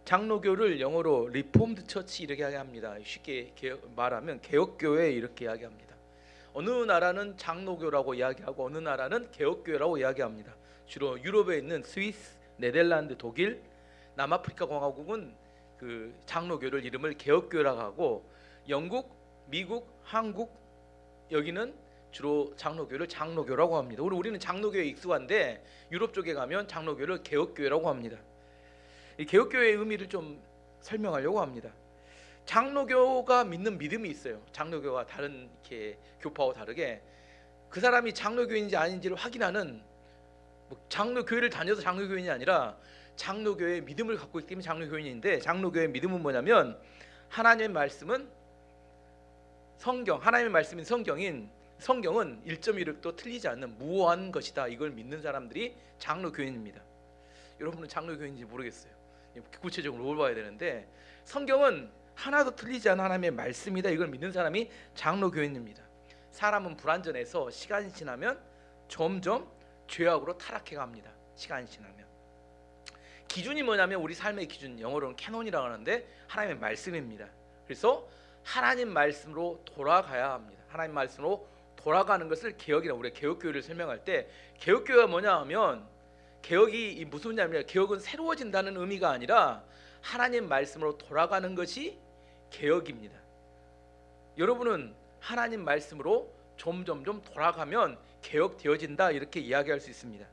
장로교를 영어로 리폼드 처치 이렇게 이야기합니다. 쉽게 말하면 개혁교회 이렇게 이야기합니다. 어느 나라는 장로교라고 이야기하고 어느 나라는 개혁교회라고 이야기합니다. 주로 유럽에 있는 스위스, 네덜란드, 독일, 남아프리카 공화국은 그 장로교를 이름을 개혁교회라고 하고, 영국, 미국, 한국 여기는 주로 장로교를 장로교라고 합니다. 우리는 장로교에 익숙한데 유럽 쪽에 가면 장로교를 개혁교회라고 합니다. 이 개혁교회의 의미를 좀 설명하려고 합니다. 장로교가 믿는 믿음이 있어요. 장로교가 다른 이렇게 교파와 다르게 그 사람이 장로교인지 아닌지를 확인하는, 장로교회를 다녀서 장로교인이 아니라 장로교회의 믿음을 갖고 있기 때문에 장로교인인데, 장로교회의 믿음은 뭐냐면 하나님의 말씀은 성경, 하나님의 말씀인 성경은 1.1획도 틀리지 않는 무오한 것이다. 이걸 믿는 사람들이 장로교인입니다. 여러분은 장로교인인지 모르겠어요. 구체적으로 뭘 봐야 되는데, 성경은 하나도 틀리지 않은 하나님의 말씀이다. 이걸 믿는 사람이 장로교인입니다. 사람은 불완전해서 시간이 지나면 점점 죄악으로 타락해 갑니다. 시간이 지나면. 기준이 뭐냐면 우리 삶의 기준, 영어로는 캐논이라고 하는데 하나님의 말씀입니다. 그래서 하나님 말씀으로 돌아가야 합니다. 하나님 말씀으로 돌아가는 것을 개혁이라고, 우리가 개혁교회를 설명할 때 개혁교회가 뭐냐 하면, 개혁이 무슨 의미냐면 개혁은 새로워진다는 의미가 아니라 하나님 말씀으로 돌아가는 것이 개혁입니다. 여러분은 하나님 말씀으로 점점점 돌아가면 개혁되어진다 이렇게 이야기할 수 있습니다.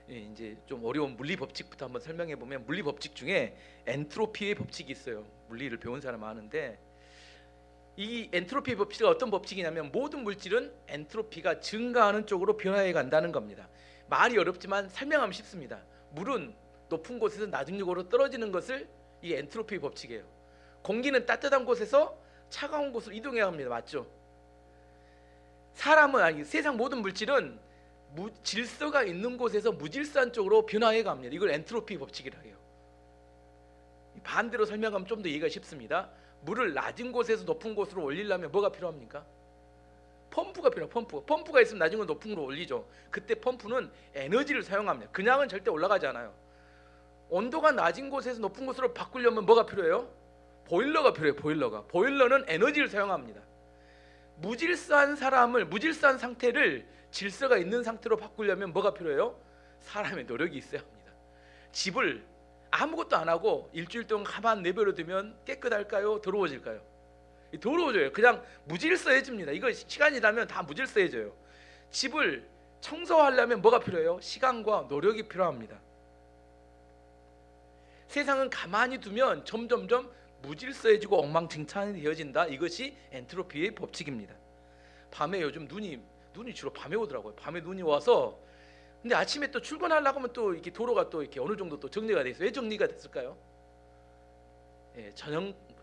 이제 좀 어려운 물리 법칙부터 한번 설명해 보면, 물리 법칙 중에 엔트로피의 법칙이 있어요. 물리를 배운 사람 아는데, 이 엔트로피 법칙은 어떤 법칙이냐면 모든 물질은 엔트로피가 증가하는 쪽으로 변화해 간다는 겁니다. 말이 어렵지만 설명하면 쉽습니다. 물은 높은 곳에서 낮은 곳으로 떨어지는 것을 이 엔트로피 법칙이에요. 공기는 따뜻한 곳에서 차가운 곳으로 이동해야 합니다. 맞죠? 세상 모든 물질은 질서가 있는 곳에서 무질서한 쪽으로 변화해 갑니다. 이걸 엔트로피 법칙이라 해요. 반대로 설명하면 좀 더 이해가 쉽습니다. 물을 낮은 곳에서 높은 곳으로 올리려면 뭐가 필요합니까? 펌프가 필요해요. 펌프가 있으면 낮은 곳 높은 곳으로 올리죠. 그때 펌프는 에너지를 사용합니다. 그냥은 절대 올라가지 않아요. 온도가 낮은 곳에서 높은 곳으로 바꾸려면 뭐가 필요해요? 보일러가 필요해요. 보일러는 에너지를 사용합니다. 무질서한 상태를 질서가 있는 상태로 바꾸려면 뭐가 필요해요? 사람의 노력이 있어야 합니다. 집을 아무것도 안 하고 일주일 동안 가만 내버려 두면 깨끗할까요? 더러워질까요? 더러워져요. 그냥 무질서해집니다. 이거 시간이 지나면 다 무질서해져요. 집을 청소하려면 뭐가 필요해요? 시간과 노력이 필요합니다. 세상은 가만히 두면 점점점 무질서해지고 엉망진창이 되어진다. 이것이 엔트로피의 법칙입니다. 밤에 요즘 눈이 주로 밤에 오더라고요. 밤에 눈이 와서, 근데 아침에 또 출근하려고 하면 또 이렇게 도로가 또 이렇게 어느 정도 또 정리가 돼 있어요. 왜 정리가 됐을까요?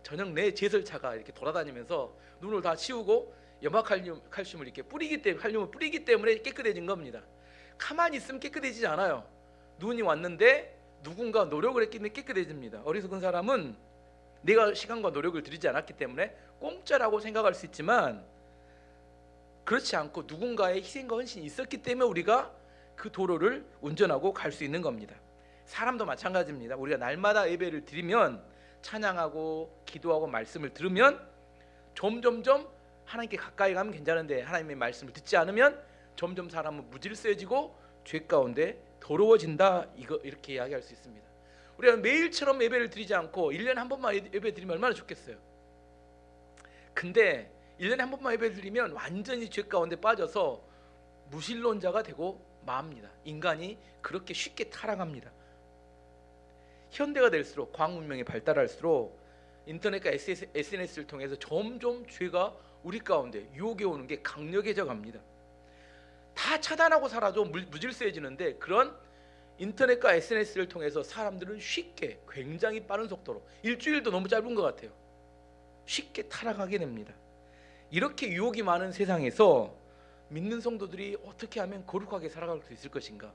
저녁 내 제설차가 이렇게 돌아다니면서 눈을 다 치우고 염화칼슘을 이렇게 칼륨을 뿌리기 때문에 깨끗해진 겁니다. 가만히 있으면 깨끗해지지 않아요. 눈이 왔는데 누군가 노력을 했기 때문에 깨끗해집니다. 어리석은 사람은 내가 시간과 노력을 들이지 않았기 때문에 공짜라고 생각할 수 있지만, 그렇지 않고 누군가의 희생과 헌신이 있었기 때문에 우리가 그 도로를 운전하고 갈 수 있는 겁니다. 사람도 마찬가지입니다. 우리가 날마다 예배를 드리면, 찬양하고 기도하고 말씀을 들으면 점점점 하나님께 가까이 가면 괜찮은데, 하나님의 말씀을 듣지 않으면 점점 사람은 무질서해지고 죄 가운데 더러워진다. 이렇게 이야기할 수 있습니다. 우리가 매일처럼 예배를 드리지 않고 1년에 한 번만 예배 드리면 얼마나 좋겠어요. 근데 1년에 한 번만 예배 드리면 완전히 죄 가운데 빠져서 무신론자가 되고 맙니다. 인간이 그렇게 쉽게 타락합니다. 현대가 될수록, 과학 문명이 발달할수록 인터넷과 SNS를 통해서 점점 죄가 우리 가운데 유혹해 오는 게 강력해져 갑니다. 다 차단하고 살아도 무질서해지는데, 그런 인터넷과 SNS를 통해서 사람들은 쉽게, 굉장히 빠른 속도로, 일주일도 너무 짧은 것 같아요, 쉽게 타락하게 됩니다. 이렇게 유혹이 많은 세상에서 믿는 성도들이 어떻게 하면 거룩하게 살아갈 수 있을 것인가?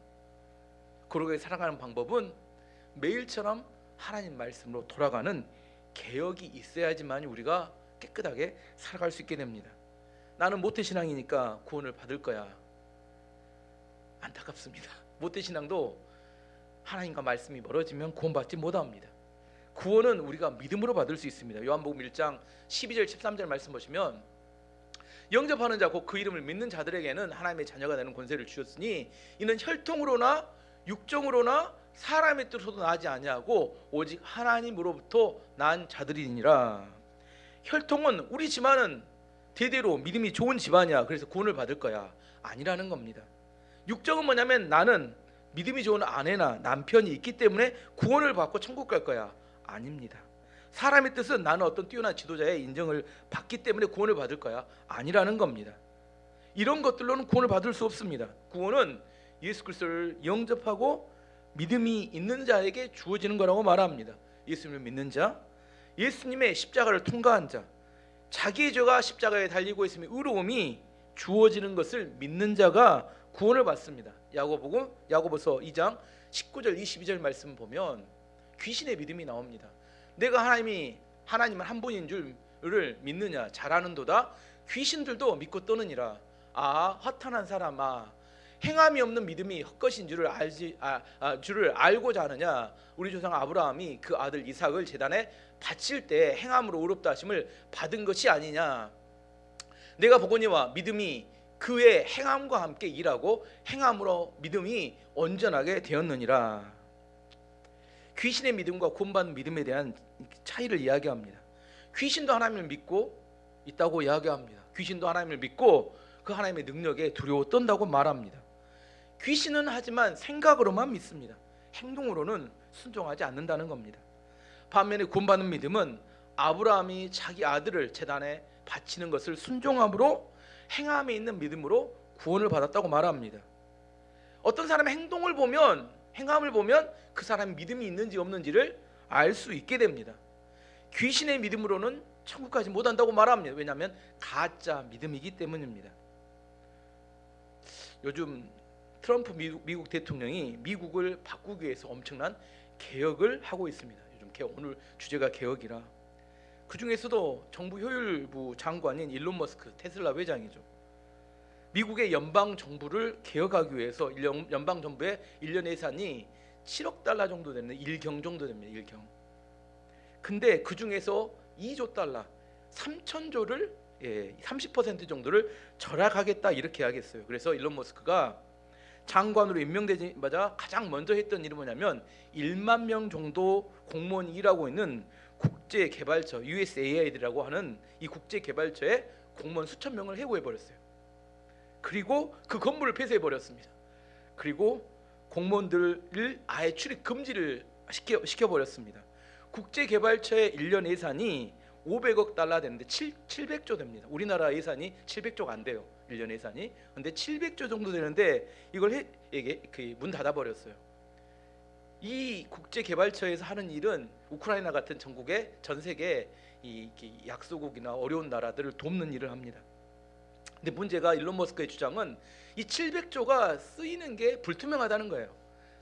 거룩하게 살아가는 방법은 매일처럼 하나님 말씀으로 돌아가는 개혁이 있어야지만 우리가 깨끗하게 살아갈 수 있게 됩니다. 나는 모태신앙이니까 구원을 받을 거야. 안타깝습니다. 모태신앙도 하나님과 말씀이 멀어지면 구원받지 못합니다. 구원은 우리가 믿음으로 받을 수 있습니다. 요한복음 1장 12절 13절 말씀 보시면 영접하는 자 곧 그 이름을 믿는 자들에게는 하나님의 자녀가 되는 권세를 주셨으니 이는 혈통으로나 육정으로나 사람의 뜻으로도 나지 아니하고 오직 하나님으로부터 난 자들이니라. 혈통은 우리 집안은 대대로 믿음이 좋은 집안이야, 그래서 구원을 받을 거야, 아니라는 겁니다. 육정은 뭐냐면 나는 믿음이 좋은 아내나 남편이 있기 때문에 구원을 받고 천국 갈 거야, 아닙니다. 사람의 뜻은 나는 어떤 뛰어난 지도자의 인정을 받기 때문에 구원을 받을 거야, 아니라는 겁니다. 이런 것들로는 구원을 받을 수 없습니다. 구원은 예수 그리스도를 영접하고 믿음이 있는 자에게 주어지는 거라고 말합니다. 예수님을 믿는 자, 예수님의 십자가를 통과한 자, 자기의 죄가 십자가에 달리고 있으면 의로움이 주어지는 것을 믿는 자가 구원을 받습니다. 야고보서 2장 19절 22절 말씀 보면 귀신의 믿음이 나옵니다. 내가 하나님은 한 분인 줄을 믿느냐, 잘하는도다 귀신들도 믿고 떠느니라. 아, 허탄한 사람아, 행함이 없는 믿음이 헛것인 줄을 알고자 하느냐. 우리 조상 아브라함이 그 아들 이삭을 제단에 바칠 때 행함으로 의롭다 하심을 받은 것이 아니냐. 내가 보거니와 믿음이 그의 행함과 함께 일하고 행함으로 믿음이 온전하게 되었느니라. 귀신의 믿음과 구원받는 믿음에 대한 차이를 이야기합니다. 귀신도 하나님을 믿고 있다고 이야기합니다. 귀신도 하나님을 믿고 그 하나님의 능력에 두려워 떤다고 말합니다. 귀신은 하지만 생각으로만 믿습니다. 행동으로는 순종하지 않는다는 겁니다. 반면에 구원받는 믿음은 아브라함이 자기 아들을 제단에 바치는 것을 순종함으로 행함에 있는 믿음으로 구원을 받았다고 말합니다. 어떤 사람의 행동을 보면, 행함을 보면 그 사람이 믿음이 있는지 없는지를 알 수 있게 됩니다. 귀신의 믿음으로는 천국 가지 못한다고 말합니다. 왜냐하면 가짜 믿음이기 때문입니다. 요즘 트럼프 미국 대통령이 미국을 바꾸기 위해서 엄청난 개혁을 하고 있습니다. 요즘 오늘 주제가 개혁이라. 그 중에서도 정부 효율부 장관인 일론 머스크, 테슬라 회장이죠. 미국의 연방 정부를 개혁하기 위해서 연방 정부의 1년 예산이 7억 달러 정도 되는 1경 정도 됩니다. 1경. 근데 그 중에서 2조 달러, 3천조를 30% 정도를 절약하겠다 이렇게 하겠어요. 그래서 일론 머스크가 장관으로 임명되자마자 가장 먼저 했던 일이 뭐냐면 1만 명 정도 공무원이 일하고 있는 국제개발처 USAID라고 하는 이 국제개발처에 공무원 수천 명을 해고해버렸어요. 그리고 그 건물을 폐쇄해버렸습니다. 그리고 공무원들을 아예 출입 금지를 시켜버렸습니다. 국제개발처의 1년 예산이 500억 달러 되는데 700조 됩니다. 우리나라 예산이 700조가 안 돼요. 1년 예산이. 근데 700조 정도 되는데 이걸 문 닫아버렸어요. 이 국제개발처에서 하는 일은 우크라이나 같은 전국의 전 세계 이 약소국이나 어려운 나라들을 돕는 일을 합니다. 근데 문제가 일론 머스크의 주장은 이 700조가 쓰이는 게 불투명하다는 거예요.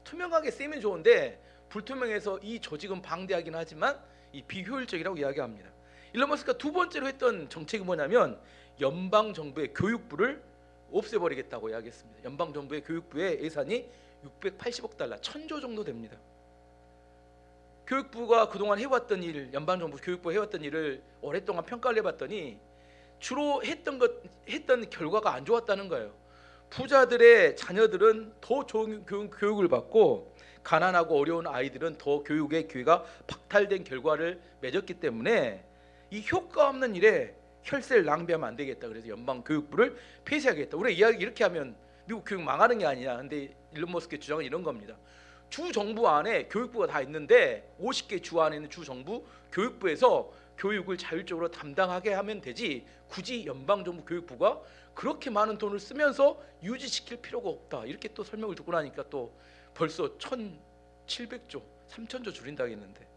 투명하게 쓰이면 좋은데 불투명해서 이 조직은 방대하긴 하지만 이 비효율적이라고 이야기합니다. 일론 머스크가 두 번째로 했던 정책이 뭐냐면 연방 정부의 교육부를 없애버리겠다고 이야기했습니다. 연방 정부의 교육부의 예산이 680억 달러, 1000조 정도 됩니다. 교육부가 그동안 해왔던 일, 연방 정부 교육부가 해왔던 일을 오랫동안 평가를 해봤더니 주로 했던 결과가 안 좋았다는 거예요. 부자들의 자녀들은 더 좋은 교육을 받고 가난하고 어려운 아이들은 더 교육의 기회가 박탈된 결과를 맺었기 때문에 이 효과 없는 일에 혈세를 낭비하면 안 되겠다. 그래서 연방 교육부를 폐쇄하겠다. 우리 이야기 이렇게 하면 미국 교육 망하는 게 아니냐. 근데 일론 머스크의 주장은 이런 겁니다. 주 정부 안에 교육부가 다 있는데 50개 주 안에 있는 주 정부 교육부에서 교육을 자율적으로 담당하게 하면 되지 굳이 연방 정부 교육부가 그렇게 많은 돈을 쓰면서 유지시킬 필요가 없다. 이렇게 또 설명을 듣고 나니까 또 벌써 1,700조, 3,000조 줄인다겠는데.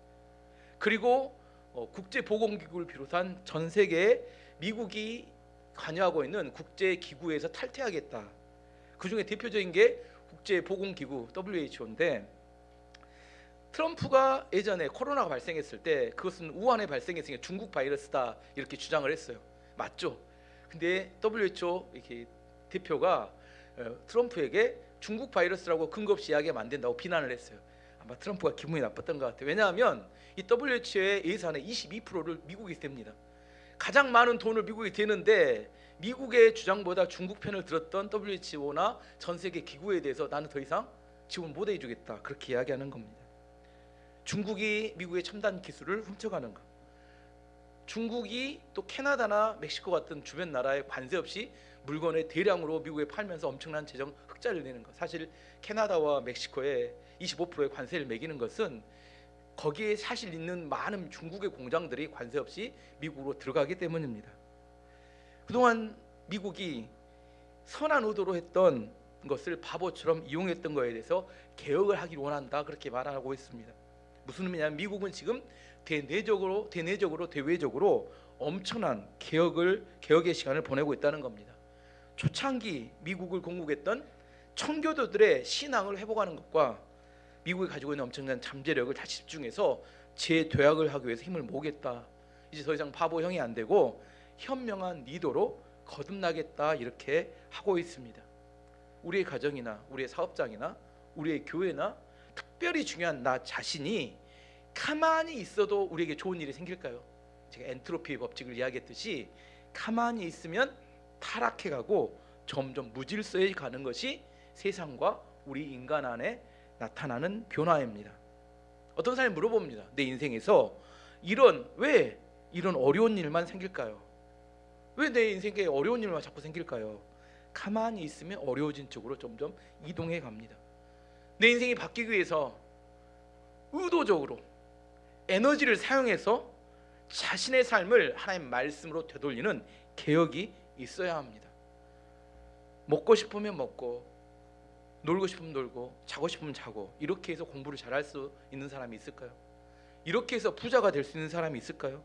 그리고 국제보건기구를 비롯한 전 세계에 미국이 관여하고 있는 국제기구에서 탈퇴하겠다. 그중에 대표적인 게 국제보건기구 WHO인데 트럼프가 예전에 코로나가 발생했을 때 그것은 우한에 발생했으니까 중국 바이러스다 이렇게 주장을 했어요. 맞죠? 근데 WHO 이렇게 대표가 트럼프에게 중국 바이러스라고 근거 없이 이야기하면 안 된다고 비난을 했어요. 아마 트럼프가 기분이 나빴던 것 같아요. 왜냐하면 이 WHO의 예산의 22%를 미국이 셉니다. 가장 많은 돈을 미국이 대는데 미국의 주장보다 중국 편을 들었던 WHO나 전 세계 기구에 대해서 나는 더 이상 지원 못 해주겠다, 그렇게 이야기하는 겁니다. 중국이 미국의 첨단 기술을 훔쳐가는 것, 중국이 또 캐나다나 멕시코 같은 주변 나라에 관세 없이 물건을 대량으로 미국에 팔면서 엄청난 재정 흑자를 내는 것. 사실 캐나다와 멕시코에 25%의 관세를 매기는 것은 거기에 사실 있는 많은 중국의 공장들이 관세 없이 미국으로 들어가기 때문입니다. 그동안 미국이 선한 의도로 했던 것을 바보처럼 이용했던 것에 대해서 개혁을 하길 원한다, 그렇게 말하고 있습니다. 무슨 의미냐면 미국은 지금 대내적으로 대외적으로 엄청난 개혁의 시간을 보내고 있다는 겁니다. 초창기 미국을 공국했던 청교도들의 신앙을 회복하는 것과 미국이 가지고 있는 엄청난 잠재력을 다시 집중해서 재도약을 하기 위해서 힘을 모으겠다. 이제 더 이상 바보형이 안 되고 현명한 리더로 거듭나겠다, 이렇게 하고 있습니다. 우리의 가정이나 우리의 사업장이나 우리의 교회나 특별히 중요한 나 자신이 가만히 있어도 우리에게 좋은 일이 생길까요? 제가 엔트로피의 법칙을 이야기했듯이 가만히 있으면 타락해가고 점점 무질서에 가는 것이 세상과 우리 인간 안에 나타나는 변화입니다. 어떤 사람이 물어봅니다. 내 인생에서 왜 이런 어려운 일만 생길까요? 왜 내 인생에 어려운 일만 자꾸 생길까요? 가만히 있으면 어려워진 쪽으로 점점 이동해 갑니다. 내 인생이 바뀌기 위해서 의도적으로 에너지를 사용해서 자신의 삶을 하나님 말씀으로 되돌리는 개혁이 있어야 합니다. 먹고 싶으면 먹고, 놀고 싶으면 놀고, 자고 싶으면 자고, 이렇게 해서 공부를 잘할 수 있는 사람이 있을까요? 이렇게 해서 부자가 될 수 있는 사람이 있을까요?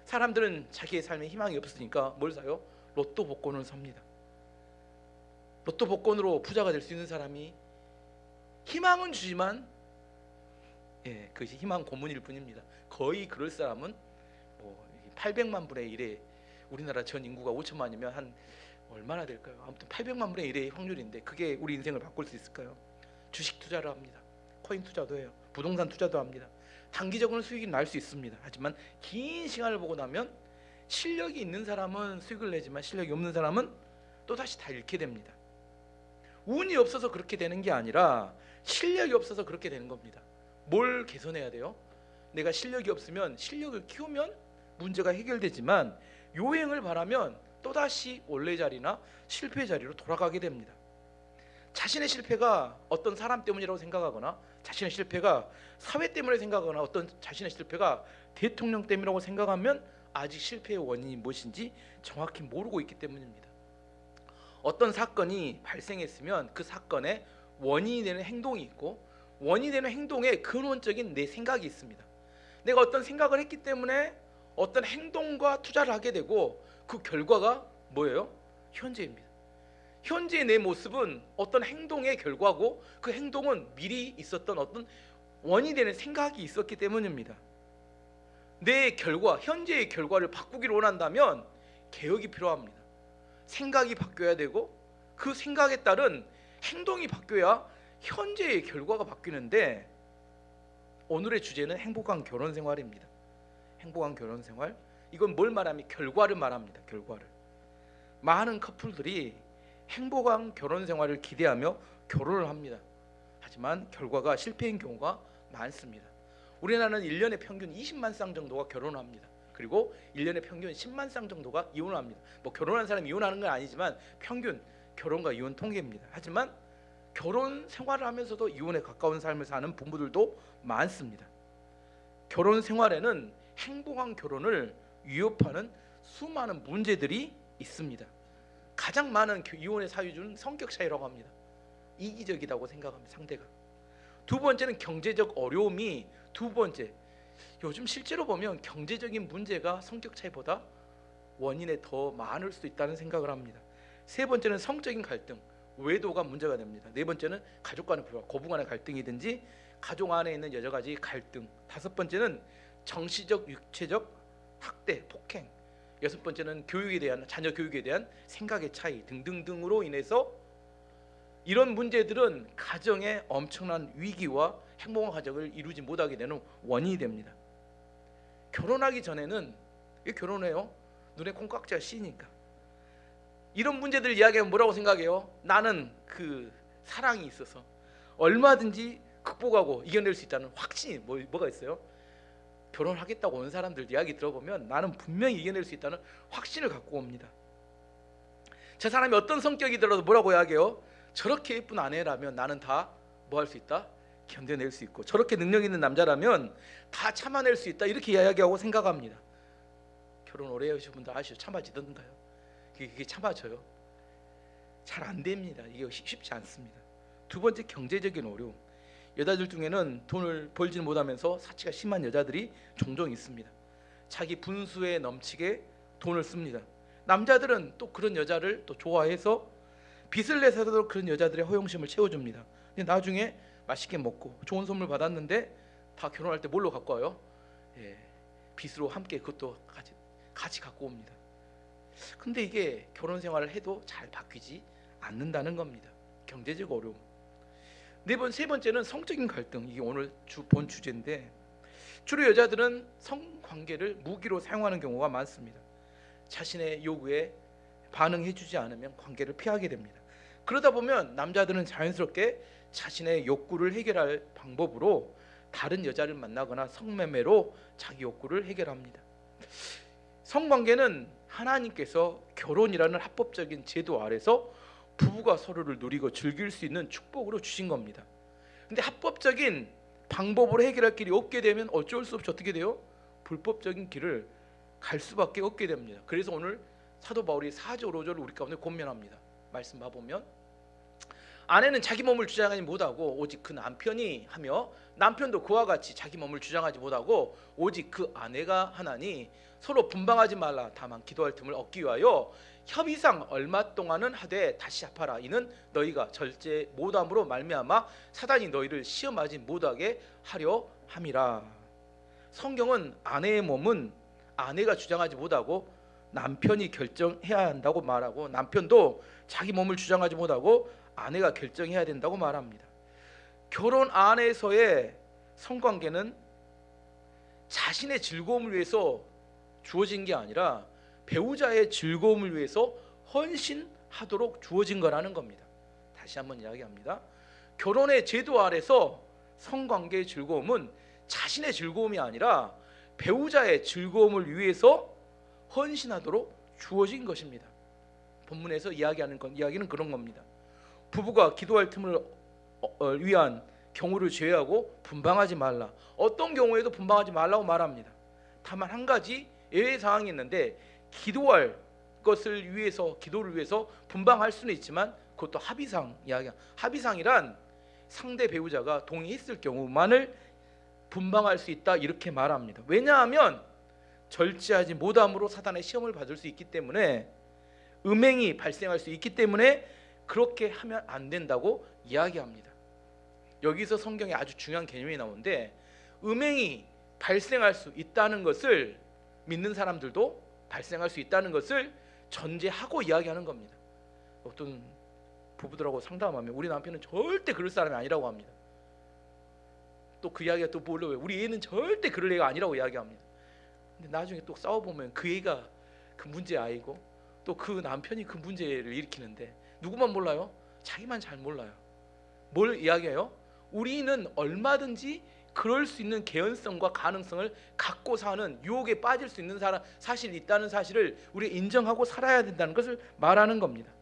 사람들은 자기의 삶에 희망이 없으니까 뭘 사요? 로또 복권을 삽니다. 로또 복권으로 부자가 될 수 있는 사람이 희망은 주지만 그것이 희망 고문일 뿐입니다. 거의 그럴 사람은 800만 분의 1에 우리나라 전 인구가 5천만이면 한 얼마나 될까요? 아무튼 800만 분의 1의 확률인데 그게 우리 인생을 바꿀 수 있을까요? 주식 투자를 합니다. 코인 투자도 해요. 부동산 투자도 합니다. 단기적으로는 수익이 날 수 있습니다. 하지만 긴 시간을 보고 나면 실력이 있는 사람은 수익을 내지만 실력이 없는 사람은 또다시 다 잃게 됩니다. 운이 없어서 그렇게 되는 게 아니라 실력이 없어서 그렇게 되는 겁니다. 뭘 개선해야 돼요? 내가 실력이 없으면 실력을 키우면 문제가 해결되지만 요행을 바라면 또다시 원래 자리나 실패 자리로 돌아가게 됩니다. 자신의 실패가 어떤 사람 때문이라고 생각하거나 자신의 실패가 사회 때문에 생각하거나 어떤 자신의 실패가 대통령 때문이라고 생각하면 아직 실패의 원인이 무엇인지 정확히 모르고 있기 때문입니다. 어떤 사건이 발생했으면 그 사건에 원인이 되는 행동이 있고 원인이 되는 행동에 근원적인 내 생각이 있습니다. 내가 어떤 생각을 했기 때문에 어떤 행동과 투자를 하게 되고 그 결과가 뭐예요? 현재입니다. 현재의 내 모습은 어떤 행동의 결과고 그 행동은 미리 있었던 어떤 원인이 되는 생각이 있었기 때문입니다. 내 결과, 현재의 결과를 바꾸기를 원한다면 개혁이 필요합니다. 생각이 바뀌어야 되고 그 생각에 따른 행동이 바뀌어야 현재의 결과가 바뀌는데 오늘의 주제는 행복한 결혼 생활입니다. 행복한 결혼 생활, 이건 뭘 말하면 결과를 말합니다. 결과를. 많은 커플들이 행복한 결혼 생활을 기대하며 결혼을 합니다. 하지만 결과가 실패인 경우가 많습니다. 우리나라는 1년에 평균 20만 쌍 정도가 결혼을 합니다. 그리고 1년에 평균 10만 쌍 정도가 이혼을 합니다. 결혼한 사람이 이혼하는 건 아니지만 평균 결혼과 이혼 통계입니다. 하지만 결혼 생활을 하면서도 이혼에 가까운 삶을 사는 부부들도 많습니다. 결혼 생활에는 행복한 결혼을 위협하는 수많은 문제들이 있습니다. 가장 많은 이혼의 사유는 성격 차이라고 합니다. 이기적이라고 생각합니다. 상대가. 두 번째는 경제적 어려움이 두 번째. 요즘 실제로 보면 경제적인 문제가 성격 차이보다 원인에 더 많을 수도 있다는 생각을 합니다. 세 번째는 성적인 갈등, 외도가 문제가 됩니다. 네 번째는 가족 간의 불화, 고부 간의 갈등이든지 가족 안에 있는 여러 가지 갈등. 다섯 번째는 정신적, 육체적 학대, 폭행. 여섯 번째는 교육에 대한, 자녀 교육에 대한 생각의 차이 등등등으로 인해서 이런 문제들은 가정의 엄청난 위기와 행복한 가정을 이루지 못하게 되는 원인이 됩니다. 결혼하기 전에는 왜 결혼해요? 눈에 콩깍지가 씌니까. 이런 문제들 이야기하면 뭐라고 생각해요? 나는 그 사랑이 있어서 얼마든지 극복하고 이겨낼 수 있다는 확신이 뭐가 있어요? 결혼하겠다고 온 사람들 이야기 들어보면 나는 분명히 이겨낼 수 있다는 확신을 갖고 옵니다. 저 사람이 어떤 성격이더라도 뭐라고 이야기해요? 저렇게 예쁜 아내라면 나는 다 뭐 할 수 있다? 견뎌낼 수 있고, 저렇게 능력 있는 남자라면 다 참아낼 수 있다, 이렇게 이야기하고 생각합니다. 결혼 오래 하신 분들 아시죠? 참아지던가요? 이게 참아져요? 잘 안 됩니다. 이게 쉽지 않습니다. 두 번째, 경제적인 어려움. 여자들 중에는 돈을 벌지는 못하면서 사치가 심한 여자들이 종종 있습니다. 자기 분수에 넘치게 돈을 씁니다. 남자들은 또 그런 여자를 또 좋아해서 빚을 내서도 그런 여자들의 허영심을 채워줍니다. 근데 나중에 맛있게 먹고 좋은 선물 받았는데 다 결혼할 때 뭘로 갖고 와요? 빚으로 함께 그것도 같이 갖고 옵니다. 근데 이게 결혼 생활을 해도 잘 바뀌지 않는다는 겁니다. 경제적 어려움. 세 번째는 성적인 갈등. 이게 오늘 본 주제인데, 주로 여자들은 성관계를 무기로 사용하는 경우가 많습니다. 자신의 요구에 반응해주지 않으면 관계를 피하게 됩니다. 그러다 보면 남자들은 자연스럽게 자신의 욕구를 해결할 방법으로 다른 여자를 만나거나 성매매로 자기 욕구를 해결합니다. 성관계는 하나님께서 결혼이라는 합법적인 제도 아래서 부부가 서로를 누리고 즐길 수 있는 축복으로 주신 겁니다. 근데 합법적인 방법으로 해결할 길이 없게 되면 어쩔 수 없이 어떻게 돼요? 불법적인 길을 갈 수밖에 없게 됩니다. 그래서 오늘 사도 바울이 4절 5절을 우리 가운데 권면합니다. 말씀 봐보면, 아내는 자기 몸을 주장하지 못하고 오직 그 남편이 하며, 남편도 그와 같이 자기 몸을 주장하지 못하고 오직 그 아내가 하나니, 서로 분방하지 말라. 다만 기도할 틈을 얻기 위하여 협의상 얼마 동안은 하되 다시 합하라. 이는 너희가 절제 못함으로 말미암아 사단이 너희를 시험하지 못하게 하려 함이라. 성경은 아내의 몸은 아내가 주장하지 못하고 남편이 결정해야 한다고 말하고, 남편도 자기 몸을 주장하지 못하고 아내가 결정해야 된다고 말합니다. 결혼 안에서의 성관계는 자신의 즐거움을 위해서 주어진 게 아니라 배우자의 즐거움을 위해서 헌신하도록 주어진 거라는 겁니다. 다시 한번 이야기합니다. 결혼의 제도 아래서 성관계의 즐거움은 자신의 즐거움이 아니라 배우자의 즐거움을 위해서 헌신하도록 주어진 것입니다. 본문에서 이야기는 그런 겁니다. 부부가 기도할 틈을 위한 경우를 제외하고 분방하지 말라. 어떤 경우에도 분방하지 말라고 말합니다. 다만 한 가지 예외 사항이 있는데, 기도할 것을 위해서, 기도를 위해서 분방할 수는 있지만 그것도 합의상 이야기야. 합의상이란 상대 배우자가 동의했을 경우만을 분방할 수 있다, 이렇게 말합니다. 왜냐하면 절제하지 못함으로 사단의 시험을 받을 수 있기 때문에, 음행이 발생할 수 있기 때문에 그렇게 하면 안 된다고 이야기합니다. 여기서 성경에 아주 중요한 개념이 나오는데, 음행이 발생할 수 있다는 것을 믿는 사람들도 발생할 수 있다는 것을 전제하고 이야기하는 겁니다. 어떤 부부들하고 상담하면 우리 남편은 절대 그럴 사람이 아니라고 합니다. 또 그 이야기가 또 뭘로 왜 우리 애는 절대 그럴 애가 아니라고 이야기합니다. 근데 나중에 또 싸워보면 그 애가 그 문제 아이고 또 그 남편이 그 문제를 일으키는데, 누구만 몰라요? 자기만 잘 몰라요. 뭘 이야기해요? 우리는 얼마든지 그럴 수 있는 개연성과 가능성을 갖고 사는, 유혹에 빠질 수 있는 사실이 있다는 사실을 우리가 인정하고 살아야 된다는 것을 말하는 겁니다.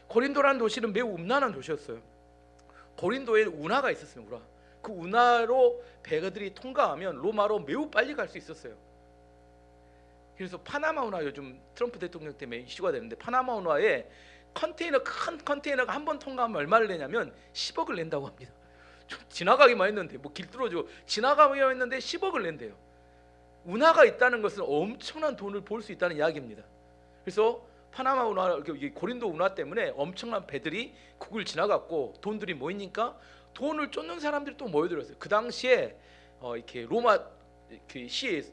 고린도라는 도시는 매우 음란한 도시였어요. 고린도에 운하가 있었어요. 운하. 그 운하로 배들이 통과하면 로마로 매우 빨리 갈 수 있었어요. 그래서 파나마 운하, 요즘 트럼프 대통령 때문에 이슈가 되는데, 파나마 운하에 큰 컨테이너가 한 번 통과하면 얼마를 내냐면 10억을 낸다고 합니다. 지나가기만 했는데, 뭐 길 뚫어주고 지나가기만 했는데 10억을 낸대요. 운하가 있다는 것은 엄청난 돈을 벌 수 있다는 이야기입니다. 그래서 파나마 운하, 고린도 운하 때문에 엄청난 배들이 국을 지나갔고 돈들이 모이니까 돈을 쫓는 사람들이 또 모여들었어요. 그 당시에 이렇게 로마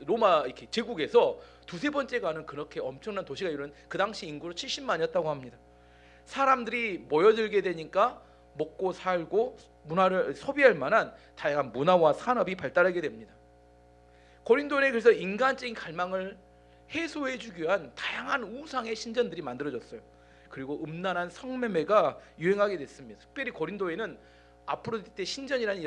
로마 이렇게 제국에서 두세 번째 가는 그렇게 엄청난 도시가 이런, 그 당시 인구로 70만이었다고 합니다. 사람들이 모여들게 되니까 먹고 살고 문화를 소비할 만한 다양한 문화와 산업이 발달하게 됩니다. 고린도에 그래서 인간적인 갈망을 해소해 주기 위한 다양한 우상의 신전들이 만들어졌어요. 그리고 음란한 성매매가 유행하게 됐습니다. 특별히 고린도에는 아프로디테 신전이라는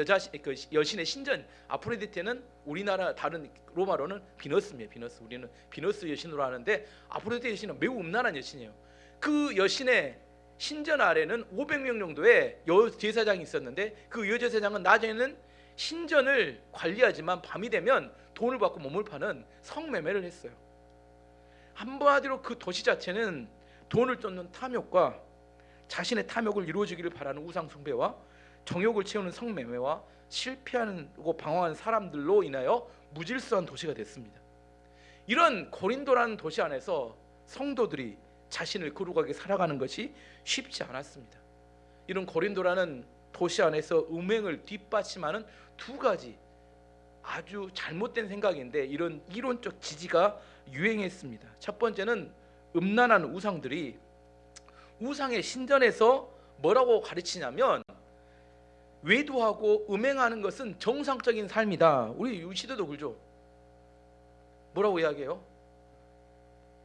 여신의 신전, 아프로디테는 우리나라 다른 로마로는 비너스입니다. 비너스, 우리는 비너스 여신으로 하는데 아프로디테 여신은 매우 음란한 여신이에요. 그 여신의 신전 아래는 500명 정도의 여제사장이 있었는데 그 여제사장은 낮에는 신전을 관리하지만 밤이 되면 돈을 받고 몸을 파는 성매매를 했어요. 한마디로 그 도시 자체는 돈을 쫓는 탐욕과 자신의 탐욕을 이루어지기를 바라는 우상 숭배와 정욕을 채우는 성매매와 실패하고 방황하는 사람들로 인하여 무질서한 도시가 됐습니다. 이런 고린도라는 도시 안에서 성도들이 자신을 거룩하게 살아가는 것이 쉽지 않았습니다. 이런 고린도라는 도시 안에서 음행을 뒷받침하는 두 가지 아주 잘못된 생각인데 이런 이론적 지지가 유행했습니다. 첫 번째는 음란한 우상들이 우상의 신전에서 뭐라고 가르치냐면 외도하고 음행하는 것은 정상적인 삶이다. 우리 유시대도 그러죠. 뭐라고 이야기해요?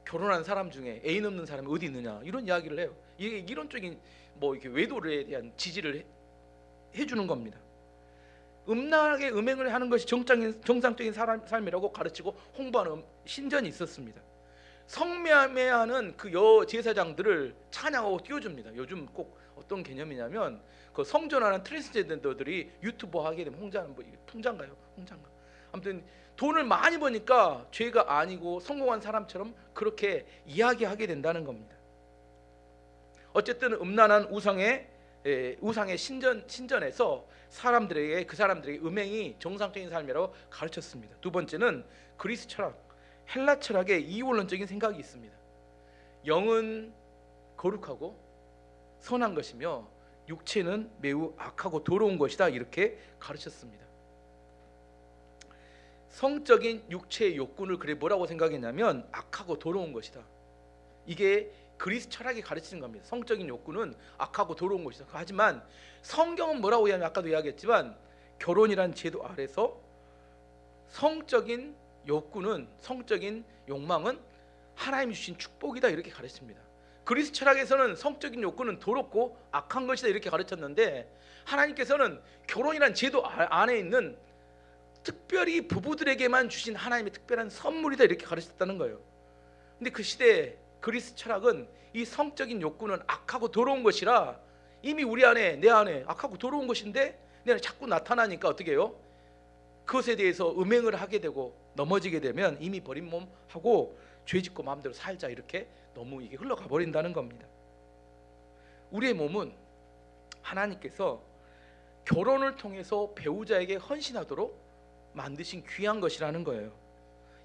결혼한 사람 중에 애인 없는 사람이 어디 있느냐 이런 이야기를 해요. 이게 이론적인 이렇게 외도에 대한 지지를 해주는 겁니다. 음란하게 음행을 하는 것이 정상적인 삶이라고 가르치고 홍보하는 신전이 있었습니다. 성매매하는 그 여제사장들을 찬양하고 띄워줍니다. 요즘 꼭 어떤 개념이냐면 그 성전하는 트랜스젠더들이 유튜버 하게 되면 풍자인가요? 홍자인가? 아무튼 돈을 많이 버니까 죄가 아니고 성공한 사람처럼 그렇게 이야기하게 된다는 겁니다. 어쨌든 음란한 우상의 신전에서 그 사람들에게 음행이 정상적인 삶이라고 가르쳤습니다. 두 번째는 그리스 철학, 헬라 철학의 이원론적인 생각이 있습니다. 영은 거룩하고 선한 것이며 육체는 매우 악하고 더러운 것이다 이렇게 가르쳤습니다. 성적인 육체의 욕구를 뭐라고 생각했냐면 악하고 더러운 것이다. 이게 그리스 철학이 가르치는 겁니다. 성적인 욕구는 악하고 더러운 것이다. 하지만 성경은 뭐라고 하냐면 아까도 이야기했지만 결혼이란 제도 아래서 성적인 욕구는 성적인 욕망은 하나님이 주신 축복이다 이렇게 가르칩니다. 그리스 철학에서는 성적인 욕구는 더럽고 악한 것이다 이렇게 가르쳤는데 하나님께서는 결혼이란 제도 안에 있는 특별히 부부들에게만 주신 하나님의 특별한 선물이다 이렇게 가르쳤다는 거예요. 근데 그 시대에 그리스 철학은 이 성적인 욕구는 악하고 더러운 것이라 이미 우리 안에 내 안에 악하고 더러운 것인데 내 안에 자꾸 나타나니까 어떻게 해요? 그것에 대해서 음행을 하게 되고 넘어지게 되면 이미 버린 몸하고 죄짓고 마음대로 살자 이렇게 너무 이게 흘러가 버린다는 겁니다. 우리의 몸은 하나님께서 결혼을 통해서 배우자에게 헌신하도록 만드신 귀한 것이라는 거예요.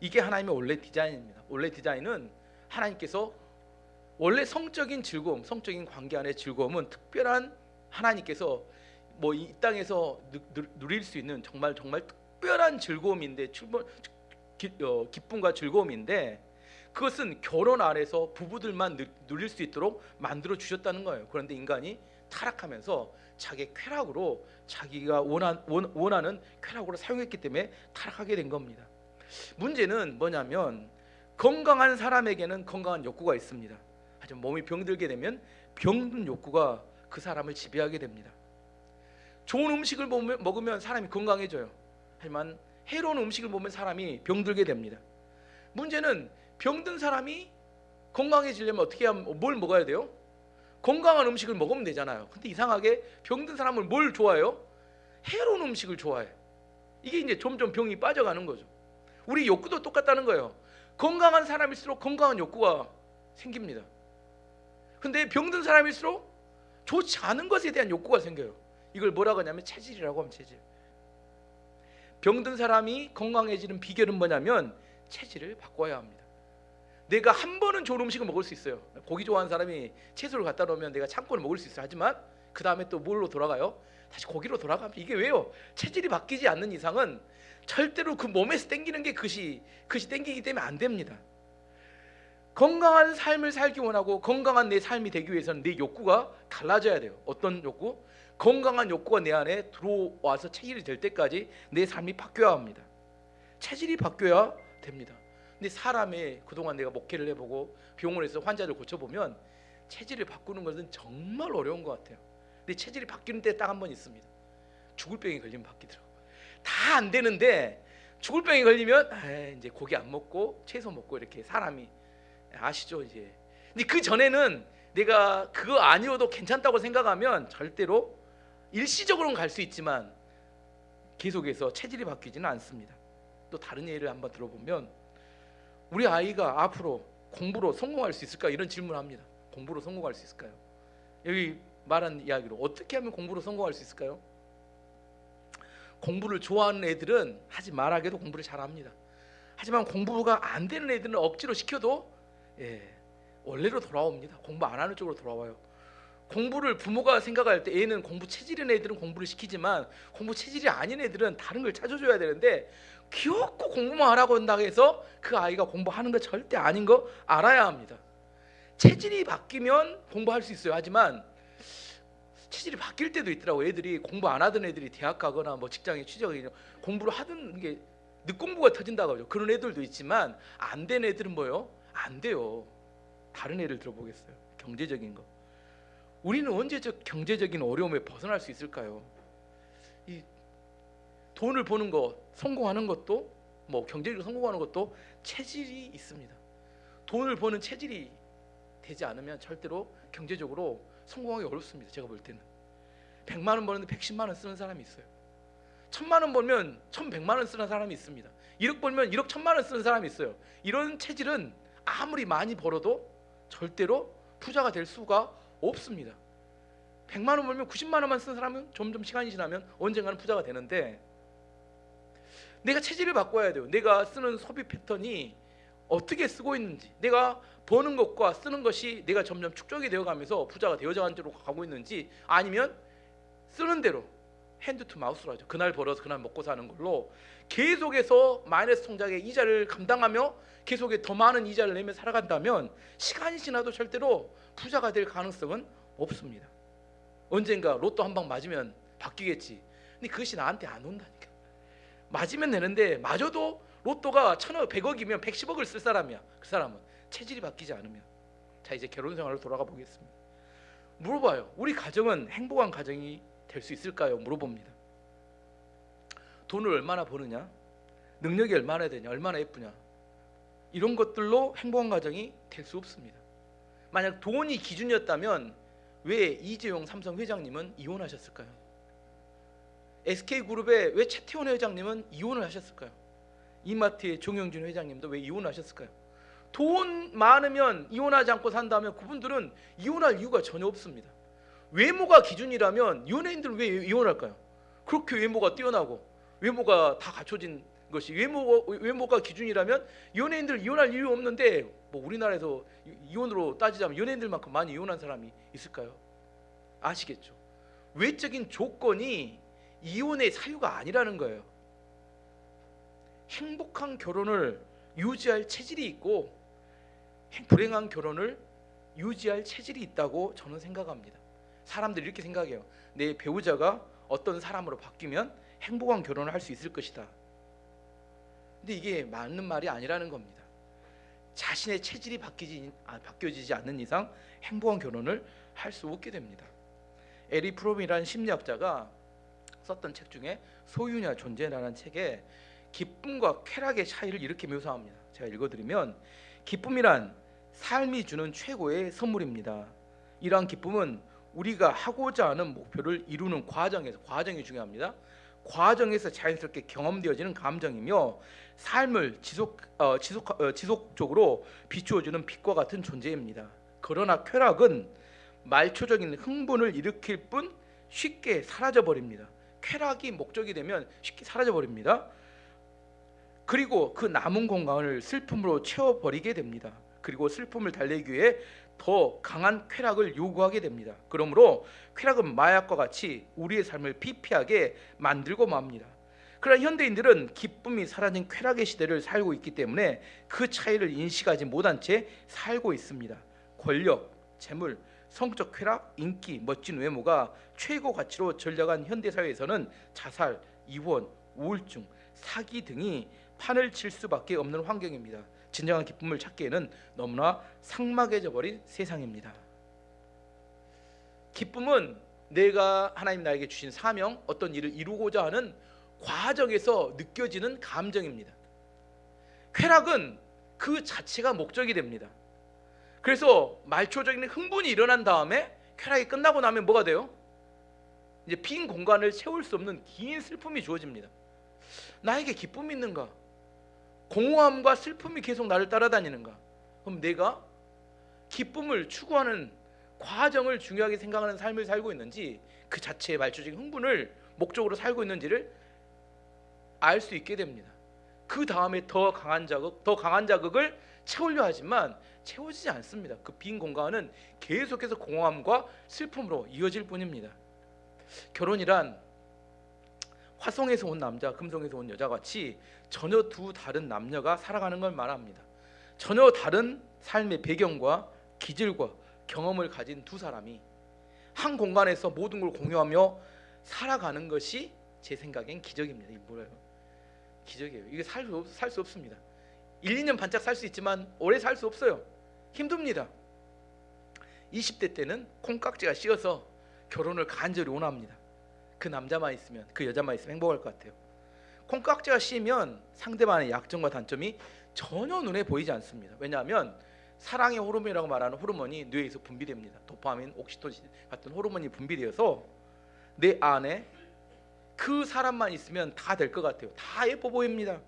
이게 하나님의 원래 디자인입니다. 원래 디자인은 하나님께서 원래 성적인 즐거움, 성적인 관계 안의 즐거움은 특별한 하나님께서 이 땅에서 누릴 수 있는 정말 특별한 즐거움인데 기쁨과 즐거움인데 그것은 결혼 안에서 부부들만 누릴 수 있도록 만들어 주셨다는 거예요. 그런데 인간이 타락하면서 자기의 쾌락으로 자기가 원하는 쾌락으로 사용했기 때문에 타락하게 된 겁니다. 문제는 뭐냐면 건강한 사람에게는 건강한 욕구가 있습니다. 하지만 몸이 병들게 되면 병든 욕구가 그 사람을 지배하게 됩니다. 좋은 음식을 먹으면 사람이 건강해져요. 하지만 해로운 음식을 먹으면 사람이 병들게 됩니다. 문제는 병든 사람이 건강해지려면 어떻게 하면 뭘 먹어야 돼요? 건강한 음식을 먹으면 되잖아요. 근데 이상하게 병든 사람은 뭘 좋아해요? 해로운 음식을 좋아해. 이게 이제 점점 병이 빠져가는 거죠. 우리 욕구도 똑같다는 거예요. 건강한 사람일수록 건강한 욕구가 생깁니다. 근데 병든 사람일수록 좋지 않은 것에 대한 욕구가 생겨요. 이걸 뭐라고 하냐면 체질이라고 하면 체질. 병든 사람이 건강해지는 비결은 뭐냐면 체질을 바꿔야 합니다. 내가 한 번은 좋은 음식을 먹을 수 있어요. 고기 좋아하는 사람이 채소를 갖다 놓으면 내가 참고는 먹을 수 있어요. 하지만 그 다음에 또 뭘로 돌아가요? 다시 고기로 돌아갑니다. 이게 왜요? 체질이 바뀌지 않는 이상은 절대로 그 몸에서 땡기는 게 그것이 땡기기 때문에 안 됩니다. 건강한 삶을 살기 원하고 건강한 내 삶이 되기 위해서는 내 욕구가 달라져야 돼요. 어떤 욕구? 건강한 욕구가 내 안에 들어와서 체질이 될 때까지 내 삶이 바뀌어야 합니다. 체질이 바뀌어야 됩니다. 근데 사람이 그동안 내가 목회를 해보고 병원에서 환자를 고쳐보면 체질을 바꾸는 것은 정말 어려운 것 같아요. 근데 체질이 바뀌는 때 딱 한 번 있습니다. 죽을 병이 걸리면 바뀌더라고요. 다 안 되는데 죽을 병이 걸리면 이제 고기 안 먹고 채소 먹고 이렇게 사람이 아시죠 이제. 근데 그 전에는 내가 그거 아니어도 괜찮다고 생각하면 절대로 일시적으로는 갈 수 있지만 계속해서 체질이 바뀌지는 않습니다. 또 다른 예를 한번 들어보면 우리 아이가 앞으로 공부로 성공할 수 있을까 이런 질문을 합니다. 공부로 성공할 수 있을까요? 여기 말한 이야기로 어떻게 하면 공부로 성공할 수 있을까요? 공부를 좋아하는 애들은 하지 말아도 공부를 잘합니다. 하지만 공부가 안 되는 애들은 억지로 시켜도 원래로 돌아옵니다. 공부 안 하는 쪽으로 돌아와요. 공부를 부모가 생각할 때 애는 공부 체질인 애들은 공부를 시키지만 공부 체질이 아닌 애들은 다른 걸 찾아줘야 되는데 귀엽고 공부만 하라고 한다고 해서 그 아이가 공부하는 거 절대 아닌 거 알아야 합니다. 체질이 바뀌면 공부할 수 있어요. 하지만 체질이 바뀔 때도 있더라고. 애들이 공부 안 하던 애들이 대학 가거나 뭐 직장에 취직하거나 공부를 하던 게 늦공부가 터진다고 하죠. 그런 애들도 있지만 안 된 애들은 뭐요? 안 돼요. 다른 예를 들어보겠어요. 경제적인 거. 우리는 언제적 경제적인 어려움에 벗어날 수 있을까요? 이 돈을 버는 거, 성공하는 것도 뭐 경제적으로 성공하는 것도 체질이 있습니다. 돈을 버는 체질이 되지 않으면 절대로 경제적으로 성공하기 어렵습니다. 제가 볼 때는 100만 원 버는데 110만 원 쓰는 사람이 있어요. 1000만 원 벌면 1100만 원 쓰는 사람이 있습니다. 1억 벌면 1억 1000만 원 쓰는 사람이 있어요. 이런 체질은 아무리 많이 벌어도 절대로 부자가 될 수가 없습니다. 100만 원 벌면 90만 원만 쓰는 사람은 점점 시간이 지나면 언젠가는 부자가 되는데 내가 체질을 바꿔야 돼요. 내가 쓰는 소비 패턴이 어떻게 쓰고 있는지, 내가 버는 것과 쓰는 것이 내가 점점 축적이 되어가면서 부자가 되어가는 쪽으로 가고 있는지, 아니면 쓰는 대로 핸드 투 마우스로 하죠. 그날 벌어서 그날 먹고 사는 걸로 계속해서 마이너스 통장의 이자를 감당하며 계속해 더 많은 이자를 내며 살아간다면 시간이 지나도 절대로 부자가 될 가능성은 없습니다. 언젠가 로또 한 방 맞으면 바뀌겠지. 근데 그것이 나한테 안 온다니까. 맞으면 되는데 맞아도 로또가 1000억, 100억이면 110억을 쓸 사람이야. 그 사람은 체질이 바뀌지 않으면. 자, 이제 결혼 생활로 돌아가 보겠습니다. 물어봐요. 우리 가정은 행복한 가정이 될 수 있을까요? 물어봅니다. 돈을 얼마나 버느냐, 능력이 얼마나 되냐, 얼마나 예쁘냐, 이런 것들로 행복한 가정이 될 수 없습니다. 만약 돈이 기준이었다면 왜 이재용 삼성 회장님은 이혼하셨을까요? SK그룹의 왜 최태원 회장님은 이혼을 하셨을까요? 이마트의 정영진 회장님도 왜 이혼하셨을까요? 돈 많으면 이혼하지 않고 산다면 그분들은 이혼할 이유가 전혀 없습니다. 외모가 기준이라면 연예인들은 왜 이혼할까요? 그렇게 외모가 뛰어나고 외모가 다 갖춰진 것이 외모가 기준이라면 연예인들 이혼할 이유 없는데 뭐 우리나라에서 이혼으로 따지자면 연예인들만큼 많이 이혼한 사람이 있을까요? 아시겠죠? 외적인 조건이 이혼의 사유가 아니라는 거예요. 행복한 결혼을 유지할 체질이 있고 불행한 결혼을 유지할 체질이 있다고 저는 생각합니다. 사람들이 이렇게 생각해요. 내 배우자가 어떤 사람으로 바뀌면 행복한 결혼을 할 수 있을 것이다. 근데 이게 맞는 말이 아니라는 겁니다. 자신의 체질이 바뀌어지지 않는 이상 행복한 결혼을 할 수 없게 됩니다. 에리 프롬이라는 심리학자가 썼던 책 중에 소유냐 존재라는 책에 기쁨과 쾌락의 차이를 이렇게 묘사합니다. 제가 읽어드리면, 기쁨이란 삶이 주는 최고의 선물입니다. 이러한 기쁨은 우리가 하고자 하는 목표를 이루는 과정이 중요합니다. 과정에서 자연스럽게 경험되어지는 감정이며 삶을 지속적으로 비추어주는 빛과 같은 존재입니다. 그러나 쾌락은 말초적인 흥분을 일으킬 뿐 쉽게 사라져버립니다. 쾌락이 목적이 되면 쉽게 사라져버립니다. 그리고 그 남은 공간을 슬픔으로 채워버리게 됩니다. 그리고 슬픔을 달래기 위해 더 강한 쾌락을 요구하게 됩니다. 그러므로 쾌락은 마약과 같이 우리의 삶을 피폐하게 만들고 맙니다. 그러나 현대인들은 기쁨이 사라진 쾌락의 시대를 살고 있기 때문에 그 차이를 인식하지 못한 채 살고 있습니다. 권력, 재물, 성적 쾌락, 인기, 멋진 외모가 최고 가치로 전락한 현대 사회에서는 자살, 이혼, 우울증, 사기 등이 판을 칠 수밖에 없는 환경입니다. 진정한 기쁨을 찾기에는 너무나 삭막해져 버린 세상입니다. 기쁨은 내가 하나님 나에게 주신 사명, 어떤 일을 이루고자 하는 과정에서 느껴지는 감정입니다. 쾌락은 그 자체가 목적이 됩니다. 그래서 말초적인 흥분이 일어난 다음에 쾌락이 끝나고 나면 뭐가 돼요? 이제 빈 공간을 채울 수 없는 긴 슬픔이 주어집니다. 나에게 기쁨이 있는가? 공허함과 슬픔이 계속 나를 따라다니는가? 그럼 내가 기쁨을 추구하는 과정을 중요하게 생각하는 삶을 살고 있는지, 그 자체의 말초적인 흥분을 목적으로 살고 있는지를 알 수 있게 됩니다. 그 다음에 더 강한 자극을 채우려 하지만 채워지지 않습니다. 그 빈 공간은 계속해서 공허함과 슬픔으로 이어질 뿐입니다. 결혼이란 화성에서 온 남자, 금성에서 온 여자 같이 전혀 두 다른 남녀가 살아가는 걸 말합니다. 전혀 다른 삶의 배경과 기질과 경험을 가진 두 사람이 한 공간에서 모든 걸 공유하며 살아가는 것이 제 생각엔 기적입니다. 이게 뭐예요? 기적이에요. 이게 살 수 없습니다. 1, 2년 반짝 살 수 있지만 오래 살 수 없어요. 힘듭니다. 20대 때는 콩깍지가 씌어서 결혼을 간절히 원합니다. 그 남자만 있으면, 그 여자만 있으면 행복할 것 같아요. 콩깍지가 씌면 상대방의 약점과 단점이 전혀 눈에 보이지 않습니다. 왜냐하면 사랑의 호르몬이라고 말하는 호르몬이 뇌에서 분비됩니다. 도파민, 옥시토신 같은 호르몬이 분비되어서 내 안에 그 사람만 있으면 다 될 것 같아요. 다 예뻐 보입니다.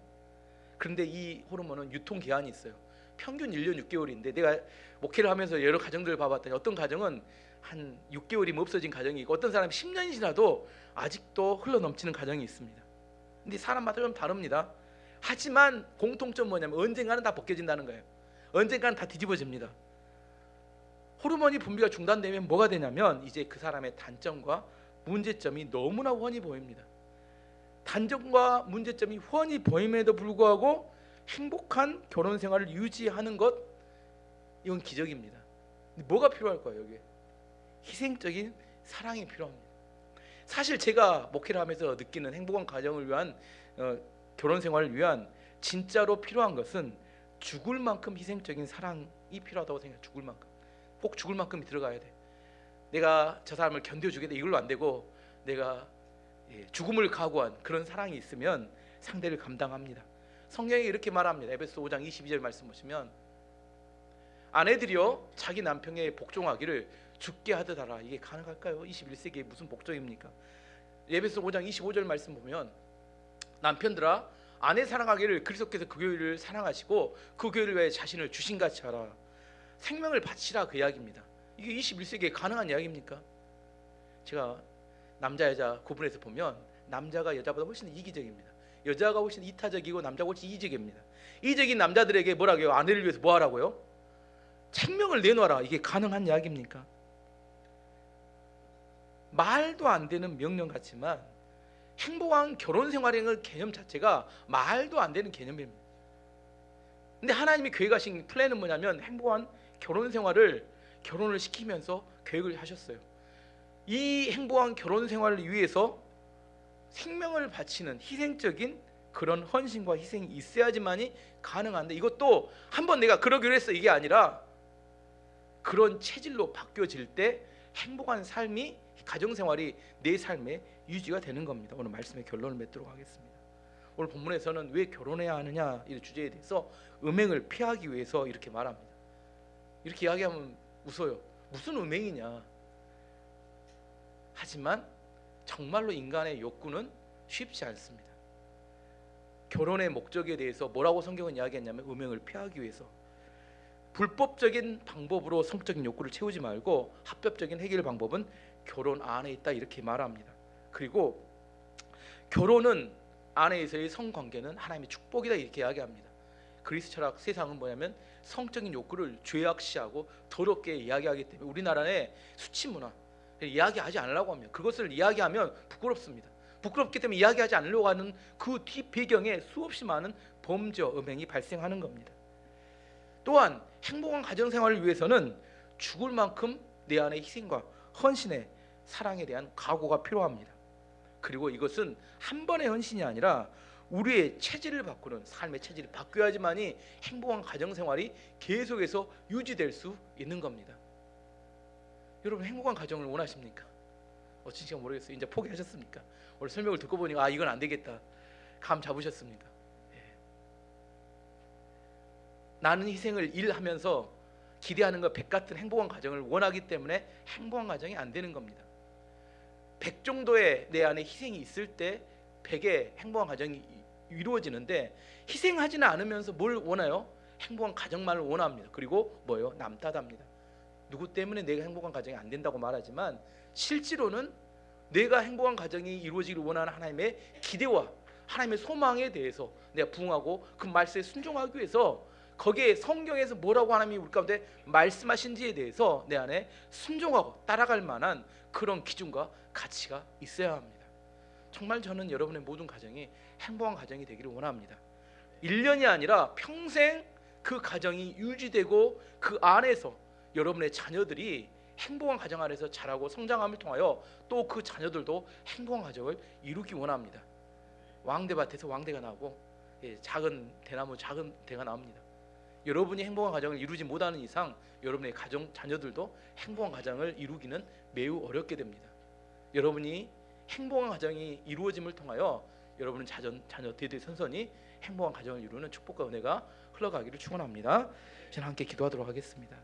그런데 이 호르몬은 유통기한이 있어요. 평균 1년 6개월인데 내가 목회를 하면서 여러 가정들을 봐봤더니 어떤 가정은 한 6개월이면 없어진 가정이 있고, 어떤 사람이 10년이 지나도 아직도 흘러넘치는 가정이 있습니다. 근데 사람마다 좀 다릅니다. 하지만 공통점 뭐냐면 언젠가는 다 벗겨진다는 거예요. 언젠가는 다 뒤집어집니다. 호르몬이 분비가 중단되면 뭐가 되냐면 이제 그 사람의 단점과 문제점이 너무나 훤히 보입니다. 단점과 문제점이 훤히 보임에도 불구하고 행복한 결혼 생활을 유지하는 것, 이건 기적입니다. 근데 뭐가 필요할까요? 여기에 희생적인 사랑이 필요합니다. 사실 제가 목회를 하면서 느끼는 행복한 가정을 위한 결혼 생활을 위한 진짜로 필요한 것은 죽을 만큼 희생적인 사랑이 필요하다고 생각해요. 죽을 만큼, 꼭 죽을 만큼이 들어가야 돼. 내가 저 사람을 견뎌주겠다 이걸로 안 되고, 내가 죽음을 각오한 그런 사랑이 있으면 상대를 감당합니다. 성경이 이렇게 말합니다. 에베소 5장 22절 말씀 보시면 아내들이여 자기 남편에 복종하기를 죽게 하듯 하라. 이게 가능할까요? 21세기에 무슨 복종입니까? 에베소 5장 25절 말씀 보면 남편들아 아내 사랑하기를 그리스도께서 그 교회를 사랑하시고 그 교회를 위해 자신을 주신같이 하라. 생명을 바치라, 그 이야기입니다. 이게 21세기에 가능한 이야기입니까? 제가 남자 여자 구분해서 보면 남자가 여자보다 훨씬 이기적입니다. 여자가 훨씬 이타적이고 남자가 훨씬 이기적입니다. 이기적인 남자들에게 뭐라고요? 아내를 위해서 뭐 하라고요? 생명을 내놓아라. 이게 가능한 이야기입니까? 말도 안 되는 명령 같지만 행복한 결혼 생활의 개념 자체가 말도 안 되는 개념입니다. 근데 하나님이 계획하신 플랜은 뭐냐면 행복한 결혼 생활을, 결혼을 시키면서 계획을 하셨어요. 이 행복한 결혼 생활을 위해서 생명을 바치는 희생적인 그런 헌신과 희생이 있어야지만이 가능한데, 이것도 한번 내가 그러기로 했어 이게 아니라 그런 체질로 바뀌어질 때 행복한 삶이, 가정생활이 내 삶에 유지가 되는 겁니다. 오늘 말씀의 결론을 맺도록 하겠습니다. 오늘 본문에서는 왜 결혼해야 하느냐 이 주제에 대해서 음행을 피하기 위해서 이렇게 말합니다. 이렇게 이야기하면 웃어요. 무슨 음행이냐. 하지만 정말로 인간의 욕구는 쉽지 않습니다. 결혼의 목적에 대해서 뭐라고 성경은 이야기했냐면 음행을 피하기 위해서 불법적인 방법으로 성적인 욕구를 채우지 말고 합법적인 해결 방법은 결혼 안에 있다, 이렇게 말합니다. 그리고 결혼은 안에서의 성관계는 하나님의 축복이다, 이렇게 이야기합니다. 그리스 철학 세상은 뭐냐면 성적인 욕구를 죄악시하고 더럽게 이야기하기 때문에 우리나라의 수치 문화 이야기하지 않으려고 합니다. 그것을 이야기하면 부끄럽습니다. 부끄럽기 때문에 이야기하지 않으려고 하는 그 뒷배경에 수없이 많은 범죄와 음행이 발생하는 겁니다. 또한 행복한 가정생활을 위해서는 죽을 만큼 내 안에 희생과 헌신의 사랑에 대한 각오가 필요합니다. 그리고 이것은 한 번의 헌신이 아니라 우리의 체질을 바꾸는, 삶의 체질을 바뀌어야지만이 행복한 가정생활이 계속해서 유지될 수 있는 겁니다. 여러분, 행복한 가정을 원하십니까? 어찌인지 모르겠어요. 이제 포기하셨습니까? 오늘 설명을 듣고 보니까 이건 안 되겠다, 감 잡으셨습니까? 예. 나는 희생을 일하면서 기대하는 것 100 같은 행복한 가정을 원하기 때문에 행복한 가정이 안 되는 겁니다. 100 정도의 내 안에 희생이 있을 때 100의 행복한 가정이 이루어지는데, 희생하지는 않으면서 뭘 원해요? 행복한 가정만을 원합니다. 그리고 뭐예요? 남 탓합니다. 누구 때문에 내가 행복한 가정이 안 된다고 말하지만, 실제로는 내가 행복한 가정이 이루어지기를 원하는 하나님의 기대와 하나님의 소망에 대해서 내가 부응하고 그 말씀에 순종하기 위해서, 거기에 성경에서 뭐라고 하나님이 우리 가운데 말씀하신지에 대해서 내 안에 순종하고 따라갈 만한 그런 기준과 가치가 있어야 합니다. 정말 저는 여러분의 모든 가정이 행복한 가정이 되기를 원합니다. 1년이 아니라 평생 그 가정이 유지되고 그 안에서 여러분의 자녀들이 행복한 가정 안에서 자라고 성장함을 통하여 또 그 자녀들도 행복한 가정을 이루기 원합니다. 왕대밭에서 왕대가 나고 작은 대나무 작은 대가 나옵니다. 여러분이 행복한 가정을 이루지 못하는 이상 여러분의 가정 자녀들도 행복한 가정을 이루기는 매우 어렵게 됩니다. 여러분이 행복한 가정이 이루어짐을 통하여 여러분은 자녀 대대손손이 행복한 가정을 이루는 축복과 은혜가 흘러가기를 축원합니다. 저는 함께 기도하도록 하겠습니다.